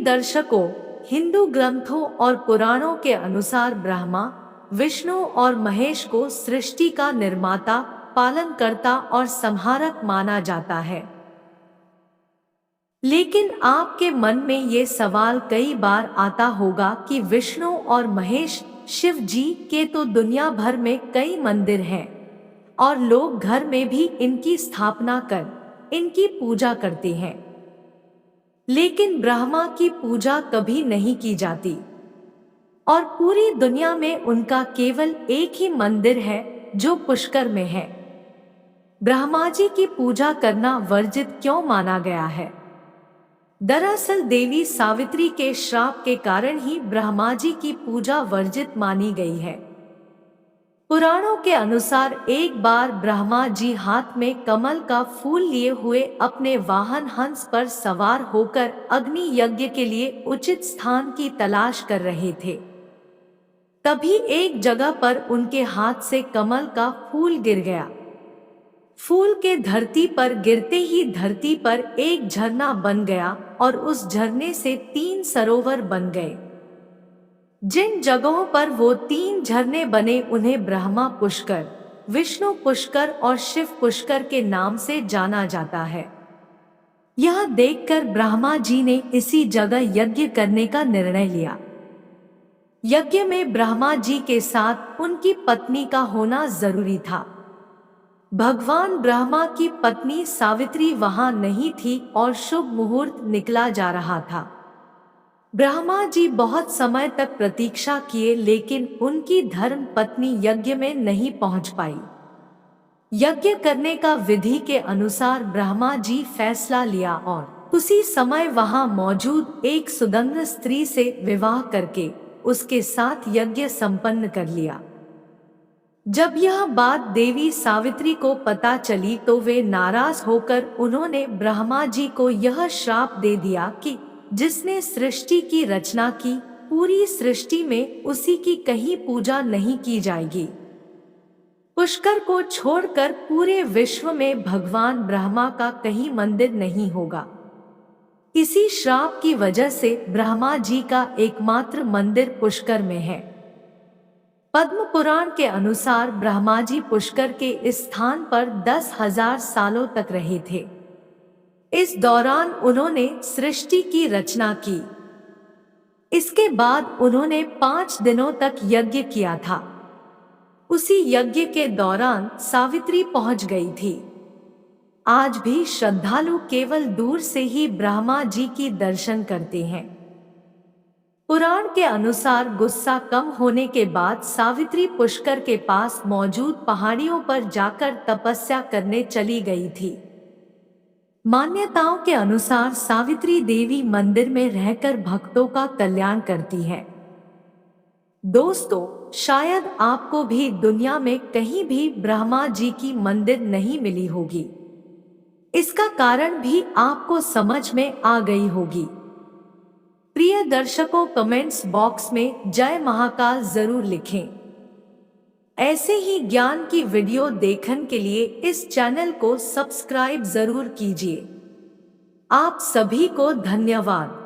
दर्शकों, हिंदू ग्रंथों और पुराणों के अनुसार ब्रह्मा, विष्णु और महेश को सृष्टि का निर्माता, पालनकर्ता और संहारक माना जाता है। लेकिन आपके मन में ये सवाल कई बार आता होगा कि विष्णु और महेश शिव जी के तो दुनिया भर में कई मंदिर हैं और लोग घर में भी इनकी स्थापना कर इनकी पूजा करते हैं, लेकिन ब्रह्मा की पूजा कभी नहीं की जाती और पूरी दुनिया में उनका केवल एक ही मंदिर है जो पुष्कर में है। ब्रह्मा जी की पूजा करना वर्जित क्यों माना गया है? दरअसल देवी सावित्री के श्राप के कारण ही ब्रह्मा जी की पूजा वर्जित मानी गई है। पुराणों के अनुसार एक बार ब्रह्मा जी हाथ में कमल का फूल लिए हुए अपने वाहन हंस पर सवार होकर अग्नि यज्ञ के लिए उचित स्थान की तलाश कर रहे थे। तभी एक जगह पर उनके हाथ से कमल का फूल गिर गया। फूल के धरती पर गिरते ही धरती पर एक झरना बन गया और उस झरने से 3 सरोवर बन गए। जिन जगहों पर वो 3 झरने बने उन्हें ब्रह्मा पुष्कर, विष्णु पुष्कर और शिव पुष्कर के नाम से जाना जाता है। यह देखकर ब्रह्मा जी ने इसी जगह यज्ञ करने का निर्णय लिया। यज्ञ में ब्रह्मा जी के साथ उनकी पत्नी का होना जरूरी था। भगवान ब्रह्मा की पत्नी सावित्री वहां नहीं थी और शुभ मुहूर्त निकला जा रहा था। ब्रह्मा जी बहुत समय तक प्रतीक्षा किए, लेकिन उनकी धर्म पत्नी यज्ञ में नहीं पहुंच पाई। यज्ञ करने का विधि के अनुसार ब्रह्मा जी फैसला लिया और उसी समय वहां मौजूद एक सुगंध स्त्री से विवाह करके उसके साथ यज्ञ संपन्न कर लिया। जब यह बात देवी सावित्री को पता चली तो वे नाराज होकर उन्होंने ब्रह्मा जी को यह श्राप दे दिया कि जिसने सृष्टि की रचना की, पूरी सृष्टि में उसी की कहीं पूजा नहीं की जाएगी। पुष्कर को छोड़कर पूरे विश्व में भगवान ब्रह्मा का कहीं मंदिर नहीं होगा। इसी श्राप की वजह से ब्रह्मा जी का एकमात्र मंदिर पुष्कर में है। पद्म पुराण के अनुसार ब्रह्मा जी पुष्कर के इस स्थान पर 10,000 सालों तक रहे थे। इस दौरान उन्होंने सृष्टि की रचना की। इसके बाद उन्होंने 5 दिनों तक यज्ञ किया था। उसी यज्ञ के दौरान सावित्री पहुंच गई थी। आज भी श्रद्धालु केवल दूर से ही ब्रह्मा जी की दर्शन करते हैं। पुराण के अनुसार गुस्सा कम होने के बाद सावित्री पुष्कर के पास मौजूद पहाड़ियों पर जाकर तपस्या करने चली गई थी। मान्यताओं के अनुसार सावित्री देवी मंदिर में रहकर भक्तों का कल्याण करती है। दोस्तों, शायद आपको भी दुनिया में कहीं भी ब्रह्मा जी की मंदिर नहीं मिली होगी। इसका कारण भी आपको समझ में आ गई होगी। प्रिय दर्शकों, कमेंट्स बॉक्स में जय महाकाल जरूर लिखें। ऐसे ही ज्ञान की वीडियो देखने के लिए इस चैनल को सब्सक्राइब जरूर कीजिए। आप सभी को धन्यवाद।